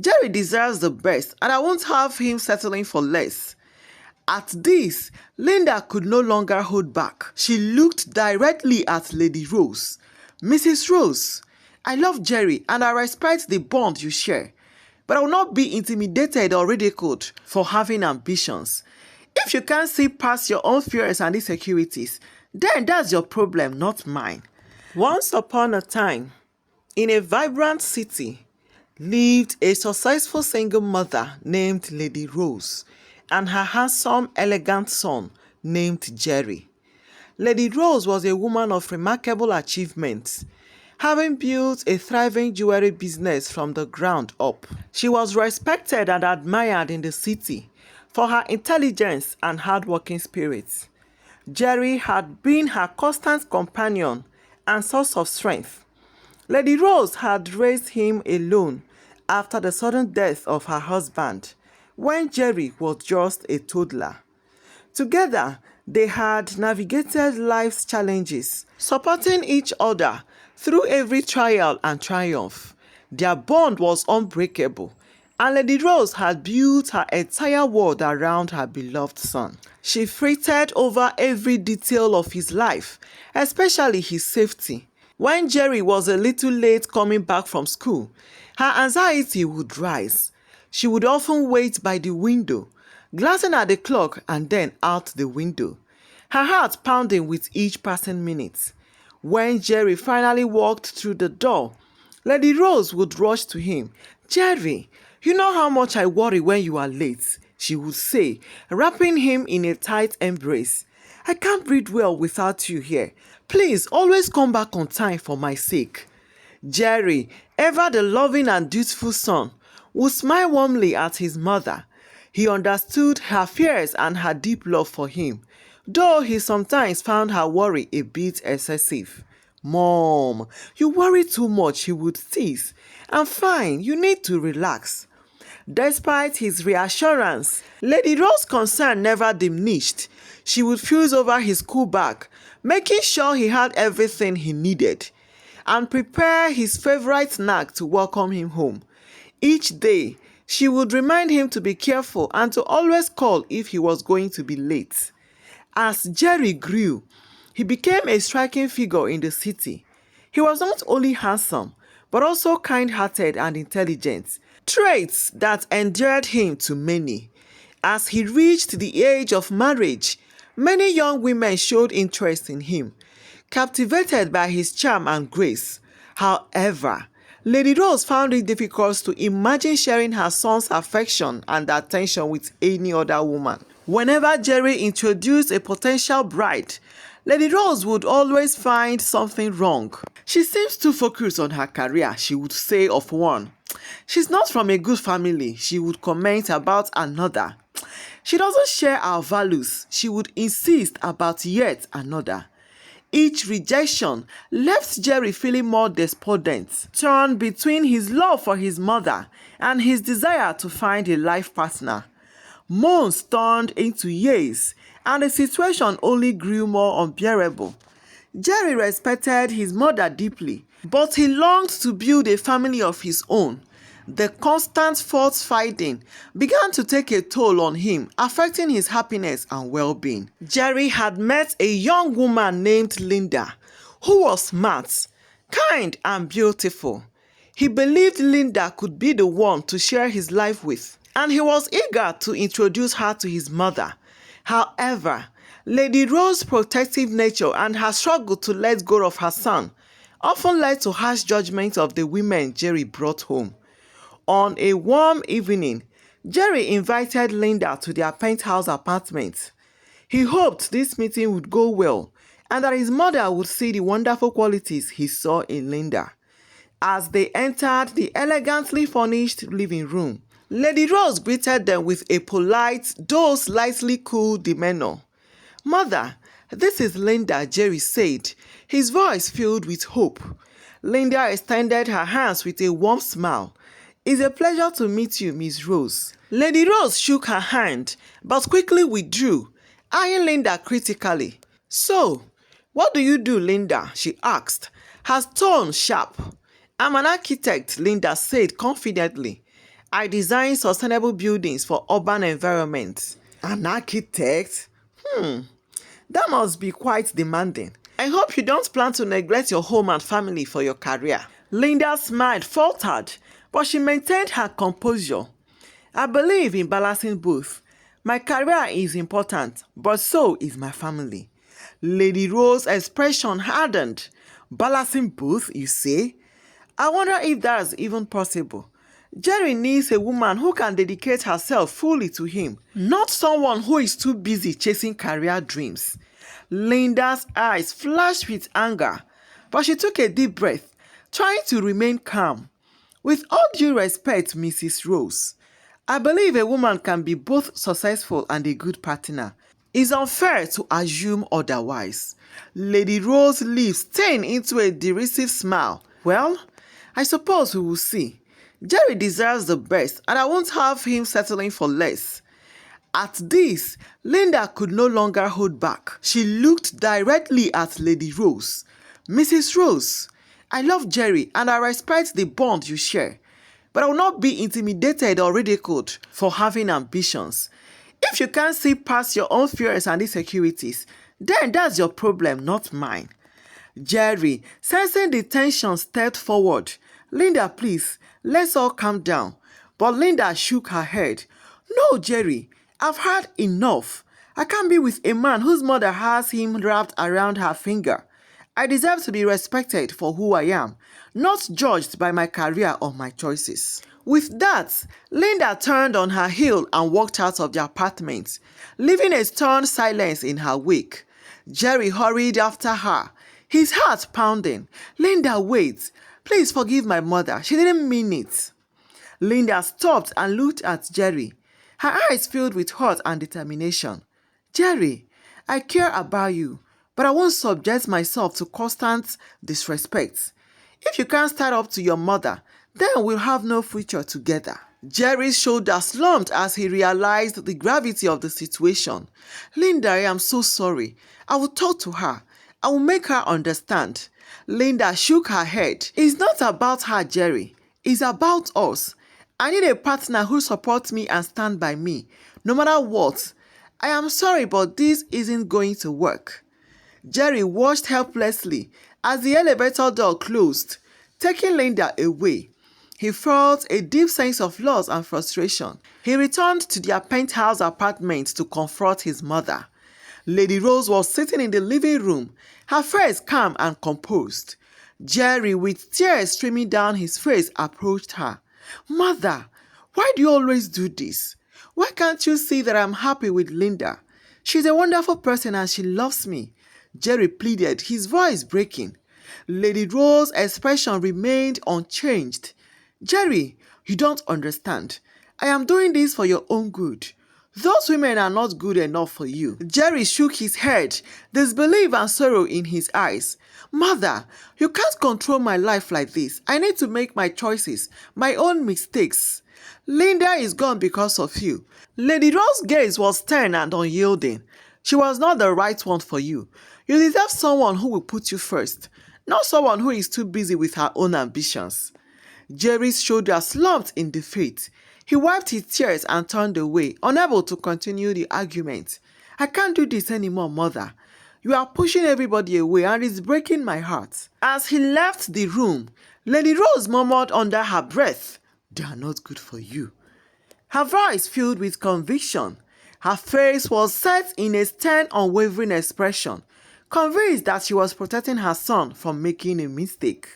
Jerry deserves the best and I won't have him settling for less. At this, Linda could no longer hold back. She looked directly at Lady Rose. Mrs. Rose, I love Jerry and I respect the bond you share, but I will not be intimidated or ridiculed for having ambitions. If you can't see past your own fears and insecurities, then that's your problem, not mine. Once upon a time, in a vibrant city, lived a successful single mother named Lady Rose and her handsome, elegant son named Jerry. Lady Rose was a woman of remarkable achievements, having built a thriving jewelry business from the ground up. She was respected and admired in the city for her intelligence and hardworking spirit. Jerry had been her constant companion and source of strength. Lady Rose had raised him alone after the sudden death of her husband, when Jerry was just a toddler. Together, they had navigated life's challenges, supporting each other through every trial and triumph. Their bond was unbreakable, and Lady Rose had built her entire world around her beloved son. She fretted over every detail of his life, especially his safety. When Jerry was a little late coming back from school, her anxiety would rise. She would often wait by the window, glancing at the clock and then out the window, her heart pounding with each passing minute. When Jerry finally walked through the door, Lady Rose would rush to him. "Jerry, you know how much I worry when you are late," she would say, wrapping him in a tight embrace. "I can't breathe well without you here. Please always come back on time for my sake." Jerry, ever the loving and dutiful son, would smile warmly at his mother. He understood her fears and her deep love for him, though he sometimes found her worry a bit excessive. "Mom, you worry too much," he would tease. "I'm fine, you need to relax." Despite his reassurance, Lady Rose's concern never diminished. She would fuse over his school bag, making sure he had everything he needed, and prepare his favorite snack to welcome him home. Each day, she would remind him to be careful and to always call if he was going to be late. As Jerry grew, he became a striking figure in the city. He was not only handsome, but also kind-hearted and intelligent, traits that endeared him to many. As he reached the age of marriage, many young women showed interest in him, captivated by his charm and grace. However, Lady Rose found it difficult to imagine sharing her son's affection and attention with any other woman. Whenever Jerry introduced a potential bride, Lady Rose would always find something wrong. "She seems too focused on her career," she would say of one. "She's not from a good family," she would comment about another. "She doesn't share our values," she would insist about yet another. Each rejection left Jerry feeling more despondent, torn between his love for his mother and his desire to find a life partner. Months turned into years, and the situation only grew more unbearable. Jerry respected his mother deeply, but he longed to build a family of his own. The constant fighting began to take a toll on him, affecting his happiness and well-being. Jerry had met a young woman named Linda, who was smart, kind, and beautiful. He believed Linda could be the one to share his life with, and he was eager to introduce her to his mother. However, Lady Rose's protective nature and her struggle to let go of her son often led to harsh judgments of the women Jerry brought home. On a warm evening, Jerry invited Linda to their penthouse apartment. He hoped this meeting would go well and that his mother would see the wonderful qualities he saw in Linda. As they entered the elegantly furnished living room, Lady Rose greeted them with a polite, though slightly cool demeanor. "Mother, this is Linda," Jerry said, his voice filled with hope. Linda extended her hands with a warm smile. "It's a pleasure to meet you, Miss Rose." Lady Rose shook her hand, but quickly withdrew, eyeing Linda critically. "So, what do you do, Linda?" she asked, her tone sharp. "I'm an architect," Linda said confidently. I design sustainable buildings for urban environments. An architect? That must be quite demanding. I hope you don't plan to neglect your home and family for your career. Linda smiled, faltered, but she maintained her composure. I believe in balancing both. My career is important, but so is my family. Lady Rose's expression hardened. Balancing both, you say? I wonder if that's even possible. Jerry needs a woman who can dedicate herself fully to him, not someone who is too busy chasing career dreams. Linda's eyes flashed with anger, but she took a deep breath, trying to remain calm. With all due respect, Mrs. Rose, I believe a woman can be both successful and a good partner. It's unfair to assume otherwise. Lady Rose's lips turned into a derisive smile. Well, I suppose we will see. Jerry deserves the best, and I won't have him settling for less. At this, Linda could no longer hold back. She looked directly at Lady Rose. Mrs. Rose, I love Jerry and I respect the bond you share, but I will not be intimidated or ridiculed for having ambitions. If you can't see past your own fears and insecurities, then that's your problem, not mine. Jerry, sensing the tension, stepped forward. Linda, please, let's all calm down. But Linda shook her head. No, Jerry, I've had enough. I can't be with a man whose mother has him wrapped around her finger. I deserve to be respected for who I am, not judged by my career or my choices. With that, Linda turned on her heel and walked out of the apartment, leaving a stern silence in her wake. Jerry hurried after her, his heart pounding. Linda, wait. Please forgive my mother. She didn't mean it. Linda stopped and looked at Jerry, her eyes filled with hurt and determination. Jerry, I care about you, but I won't subject myself to constant disrespect. If you can't stand up to your mother, then we'll have no future together. Jerry's shoulders slumped as he realized the gravity of the situation. Linda, I am so sorry. I will talk to her. I will make her understand. Linda shook her head. It's not about her, Jerry. It's about us. I need a partner who supports me and stands by me, no matter what. I am sorry, but this isn't going to work. Jerry watched helplessly as the elevator door closed, taking Linda away. He felt a deep sense of loss and frustration. He returned to their penthouse apartment to confront his mother. Lady Rose was sitting in the living room, her face calm and composed. Jerry, with tears streaming down his face, approached her. Mother, why do you always do this? Why can't you see that I'm happy with Linda? She's a wonderful person and she loves me. Jerry pleaded, his voice breaking. Lady Rose's expression remained unchanged. Jerry, you don't understand. I am doing this for your own good. Those women are not good enough for you. Jerry shook his head, disbelief and sorrow in his eyes. Mother, you can't control my life like this. I need to make my choices, my own mistakes. Linda is gone because of you. Lady Rose's gaze was stern and unyielding. She was not the right one for you. You deserve someone who will put you first, not someone who is too busy with her own ambitions. Jerry's shoulders slumped in defeat. He wiped his tears and turned away, unable to continue the argument. I can't do this anymore, Mother. You are pushing everybody away and it's breaking my heart. As he left the room, Lady Rose murmured under her breath, they are not good for you. Her voice filled with conviction. Her face was set in a stern, unwavering expression, convinced that she was protecting her son from making a mistake.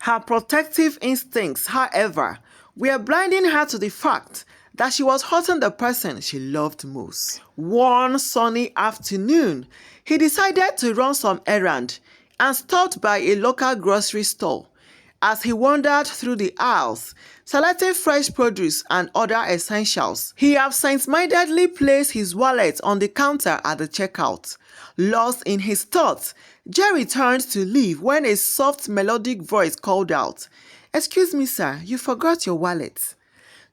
Her protective instincts, however, were blinding her to the fact that she was hurting the person she loved most. One sunny afternoon, he decided to run some errand and stopped by a local grocery store. As he wandered through the aisles, selecting fresh produce and other essentials, he absent-mindedly placed his wallet on the counter at the checkout. Lost in his thoughts, Jerry turned to leave when a soft, melodic voice called out, "Excuse me, sir, you forgot your wallet."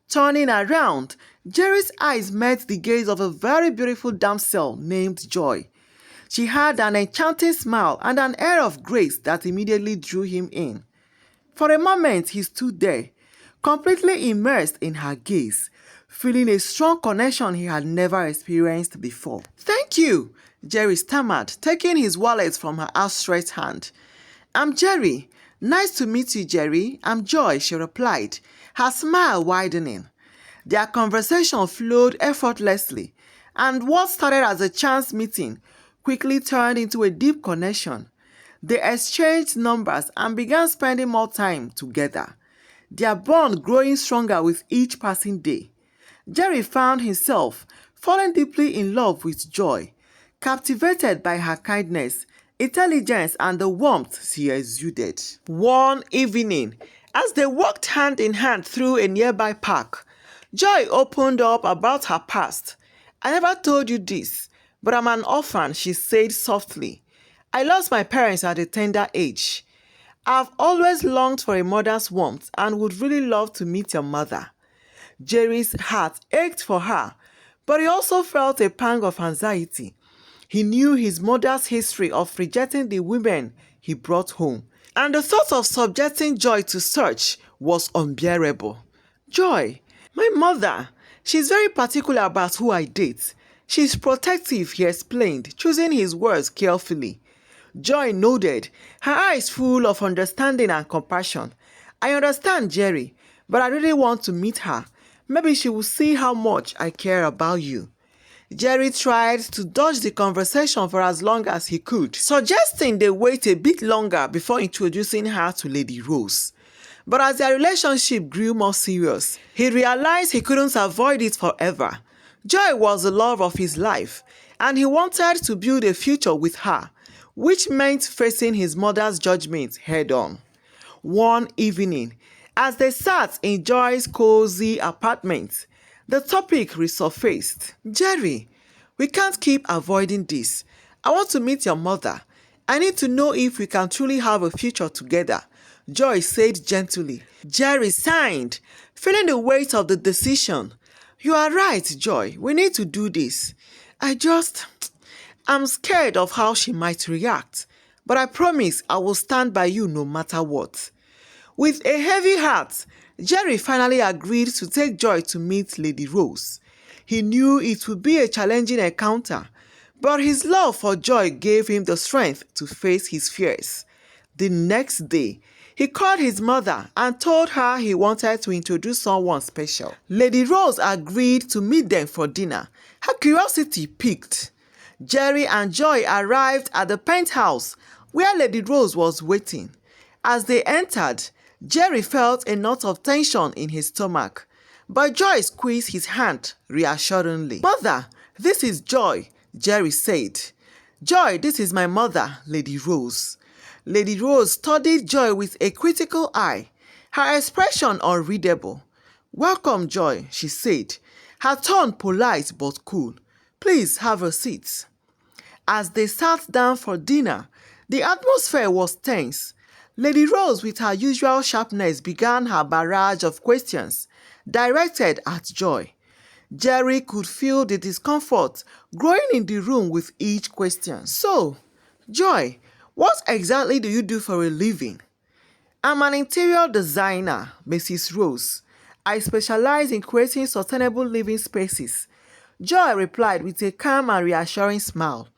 Turning around, Jerry's eyes met the gaze of a very beautiful damsel named Joy. She had an enchanting smile and an air of grace that immediately drew him in. For a moment, he stood there, completely immersed in her gaze, feeling a strong connection he had never experienced before. "Thank you," Jerry stammered, taking his wallet from her outstretched hand. "I'm Jerry. Nice to meet you, Jerry. I'm Joy," she replied, her smile widening. Their conversation flowed effortlessly, and what started as a chance meeting quickly turned into a deep connection. They exchanged numbers and began spending more time together, their bond growing stronger with each passing day. Jerry found himself falling deeply in love with Joy, captivated by her kindness, intelligence, and the warmth she exuded. One evening, as they walked hand in hand through a nearby park, Joy opened up about her past. "I never told you this, but I'm an orphan," she said softly. "I lost my parents at a tender age. I've always longed for a mother's warmth and would really love to meet your mother." Jerry's heart ached for her, but he also felt a pang of anxiety. He knew his mother's history of rejecting the women he brought home, and the thought of subjecting Joy to search was unbearable. "Joy, my mother, she's very particular about who I date. She's protective," he explained, choosing his words carefully. Joy nodded, her eyes full of understanding and compassion. "I understand, Jerry, but I really want to meet her. Maybe she will see how much I care about you." Jerry tried to dodge the conversation for as long as he could, suggesting they wait a bit longer before introducing her to Lady Rose. But as their relationship grew more serious, he realized he couldn't avoid it forever. Joy was the love of his life, and he wanted to build a future with her, which meant facing his mother's judgment head-on. One evening, as they sat in Joy's cozy apartment, the topic resurfaced. "Jerry, we can't keep avoiding this. I want to meet your mother. I need to know if we can truly have a future together," Joy said gently. Jerry sighed, feeling the weight of the decision. "You are right, Joy. We need to do this. I'm scared of how she might react, but I promise I will stand by you no matter what." With a heavy heart, Jerry finally agreed to take Joy to meet Lady Rose. He knew it would be a challenging encounter, but his love for Joy gave him the strength to face his fears. The next day, he called his mother and told her he wanted to introduce someone special. Lady Rose agreed to meet them for dinner, her curiosity piqued. Jerry and Joy arrived at the penthouse where Lady Rose was waiting. As they entered, Jerry felt a knot of tension in his stomach, but Joy squeezed his hand reassuringly. "Mother, this is Joy," Jerry said. "Joy, this is my mother, Lady Rose." Lady Rose studied Joy with a critical eye, her expression unreadable. "Welcome, Joy," she said, her tone polite but cool. "Please have a seat." As they sat down for dinner, the atmosphere was tense. Lady Rose, with her usual sharpness, began her barrage of questions directed at Joy. Jerry could feel the discomfort growing in the room with each question. "So, Joy, what exactly do you do for a living?" "I'm an interior designer, Mrs. Rose. I specialize in creating sustainable living spaces," Joy replied with a calm and reassuring smile.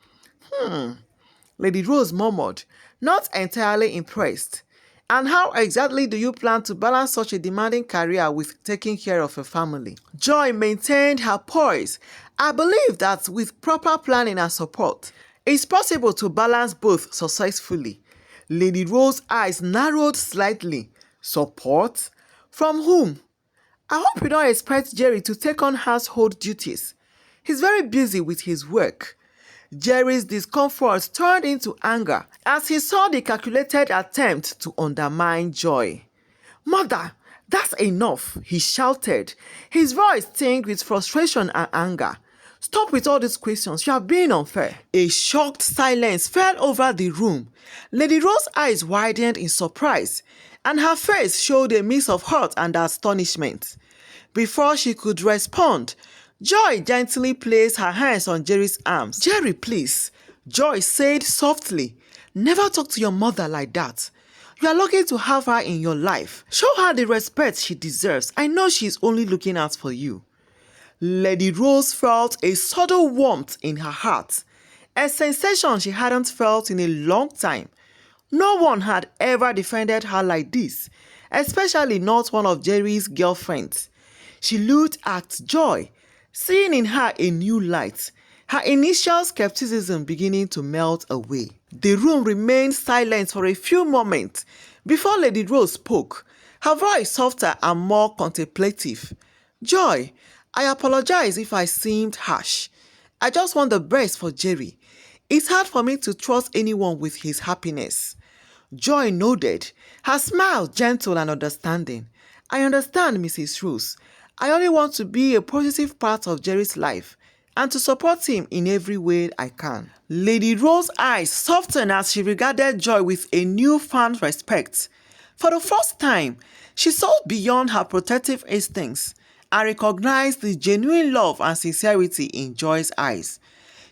Lady Rose murmured, not entirely impressed. "And how exactly do you plan to balance such a demanding career with taking care of a family?" Joy maintained her poise. "I believe that with proper planning and support, it's possible to balance both successfully." Lady Rose's eyes narrowed slightly. "Support? From whom?" "I hope you don't expect Jerry to take on household duties. He's very busy with his work." Jerry's discomfort turned into anger as he saw the calculated attempt to undermine Joy. "Mother, that's enough," he shouted, his voice tinged with frustration and anger. "Stop with all these questions. You are being unfair." A shocked silence fell over the room. Lady Rose's eyes widened in surprise, and her face showed a mix of hurt and astonishment. Before she could respond, Joy gently placed her hands on Jerry's arms. "Jerry, please," Joy said softly. "Never talk to your mother like that. You are lucky to have her in your life. Show her the respect she deserves. I know she's only looking out for you." Lady Rose felt a subtle warmth in her heart, a sensation she hadn't felt in a long time. No one had ever defended her like this, especially not one of Jerry's girlfriends. She looked at Joy, seeing in her a new light, her initial skepticism beginning to melt away. The room remained silent for a few moments before Lady Rose spoke, her voice softer and more contemplative. "Joy, I apologize if I seemed harsh. I just want the best for Jerry. It's hard for me to trust anyone with his happiness." Joy nodded, her smile gentle and understanding. "I understand, Mrs. Rose. I only want to be a positive part of Jerry's life and to support him in every way I can." Lady Rose's eyes softened as she regarded Joy with a newfound respect. For the first time, she saw beyond her protective instincts and recognized the genuine love and sincerity in Joy's eyes.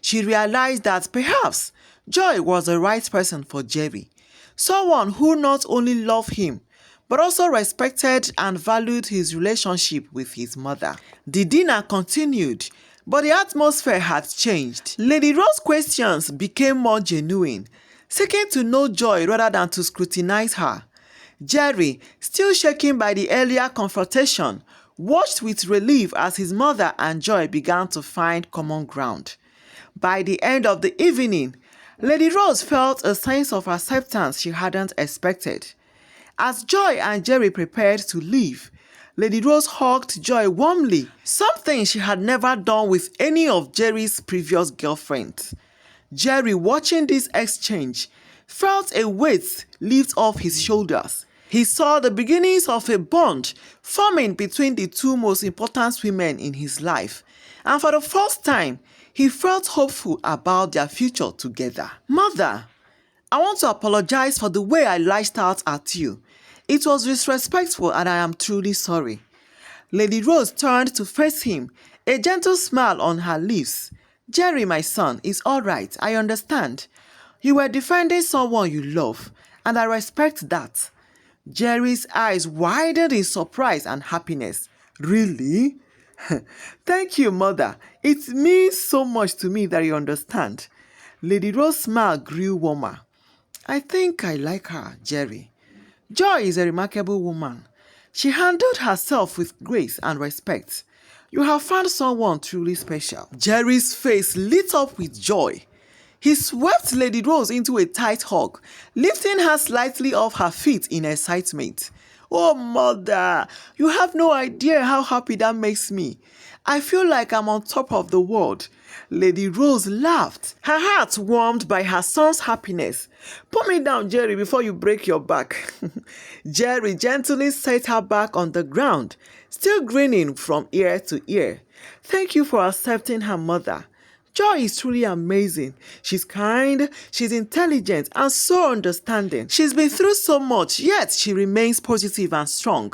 She realized that perhaps Joy was the right person for Jerry, someone who not only loved him, but also respected and valued his relationship with his mother. The dinner continued, but the atmosphere had changed. Lady Rose's questions became more genuine, seeking to know Joy rather than to scrutinize her. Jerry, still shaken by the earlier confrontation, watched with relief as his mother and Joy began to find common ground. By the end of the evening, Lady Rose felt a sense of acceptance she hadn't expected. As Joy and Jerry prepared to leave, Lady Rose hugged Joy warmly, something she had never done with any of Jerry's previous girlfriends. Jerry, watching this exchange, felt a weight lift off his shoulders. He saw the beginnings of a bond forming between the two most important women in his life, and for the first time, he felt hopeful about their future together. "Mother, I want to apologize for the way I lashed out at you. It was disrespectful and I am truly sorry." Lady Rose turned to face him, a gentle smile on her lips. "Jerry, my son, it's all right. I understand. You were defending someone you love, and I respect that." Jerry's eyes widened in surprise and happiness. "Really? Thank you, Mother. It means so much to me that you understand." Lady Rose's smile grew warmer. "I think I like her, Jerry. Joy is a remarkable woman. She handled herself with grace and respect. You have found someone truly special." Jerry's face lit up with joy. He swept Lady Rose into a tight hug, lifting her slightly off her feet in excitement. "Oh, Mother, you have no idea how happy that makes me. I feel like I'm on top of the world." Lady Rose laughed, her heart warmed by her son's happiness. "Put me down, Jerry, before you break your back." Jerry gently set her back on the ground, still grinning from ear to ear. "Thank you for accepting her, Mother. Joy is truly amazing. She's kind, she's intelligent, and so understanding. She's been through so much, yet she remains positive and strong.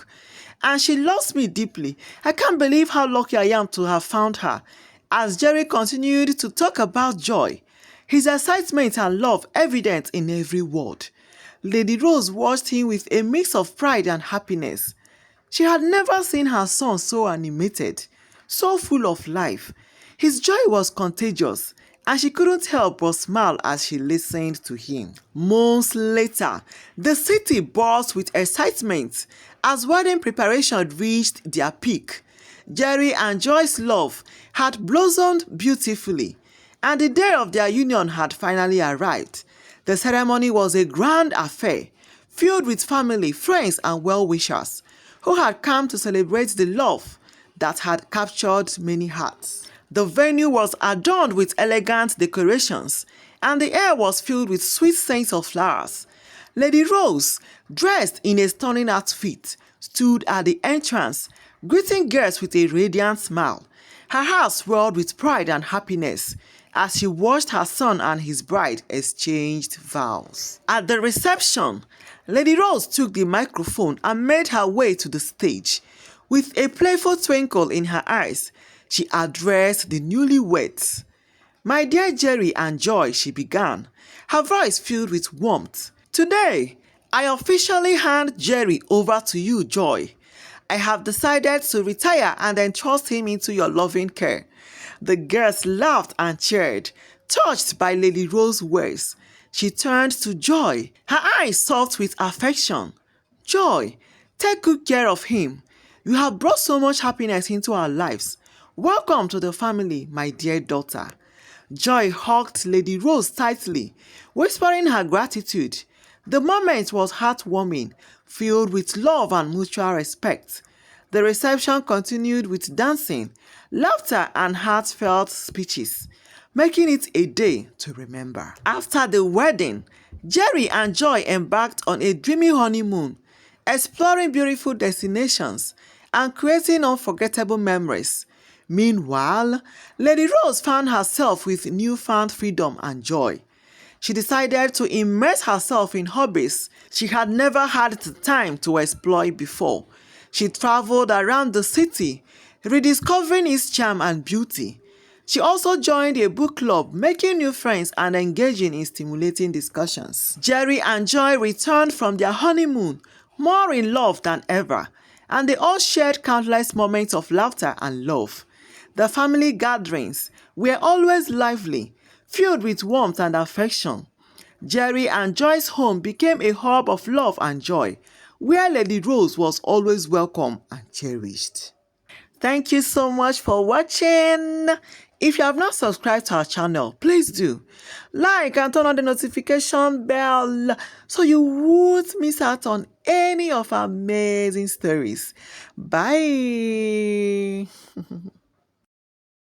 And she loves me deeply. I can't believe how lucky I am to have found her." As Jerry continued to talk about Joy, his excitement and love evident in every word, Lady Rose watched him with a mix of pride and happiness. She had never seen her son so animated, so full of life. His joy was contagious, and she couldn't help but smile as she listened to him. Months later, the city buzzed with excitement as wedding preparation reached their peak. Jerry and Joy's love had blossomed beautifully, and the day of their union had finally arrived. The ceremony was a grand affair, filled with family, friends, and well-wishers who had come to celebrate the love that had captured many hearts. The venue was adorned with elegant decorations, and the air was filled with sweet scents of flowers. Lady Rose, dressed in a stunning outfit, stood at the entrance, greeting guests with a radiant smile. Her heart swelled with pride and happiness as she watched her son and his bride exchanged vows. At the reception, Lady Rose took the microphone and made her way to the stage. With a playful twinkle in her eyes, she addressed the newlyweds. "My dear Jerry and Joy," she began, her voice filled with warmth. "Today, I officially hand Jerry over to you, Joy. I have decided to retire and entrust him into your loving care. The girls laughed and cheered, touched by Lady Rose's words. She turned to Joy, her eyes soft with affection. Joy, take good care of him. You have brought so much happiness into our lives. Welcome to the family, my dear daughter. Joy hugged Lady Rose tightly, whispering her gratitude. The moment was heartwarming, filled with love and mutual respect. The reception continued with dancing, laughter, and heartfelt speeches, making it a day to remember. After the wedding, Jerry and Joy embarked on a dreamy honeymoon, exploring beautiful destinations and creating unforgettable memories. Meanwhile, Lady Rose found herself with newfound freedom and joy. She decided to immerse herself in hobbies she had never had the time to explore before. She traveled around the city, rediscovering its charm and beauty. She also joined a book club, making new friends and engaging in stimulating discussions. Jerry and Joy returned from their honeymoon, more in love than ever, and they all shared countless moments of laughter and love. The family gatherings were always lively, filled with warmth and affection. Jerry and Joy's home became a hub of love and joy, where Lady Rose was always welcome and cherished. Thank you so much for watching. If you have not subscribed to our channel, please do. Like and turn on the notification bell so you won't miss out on any of our amazing stories. Bye.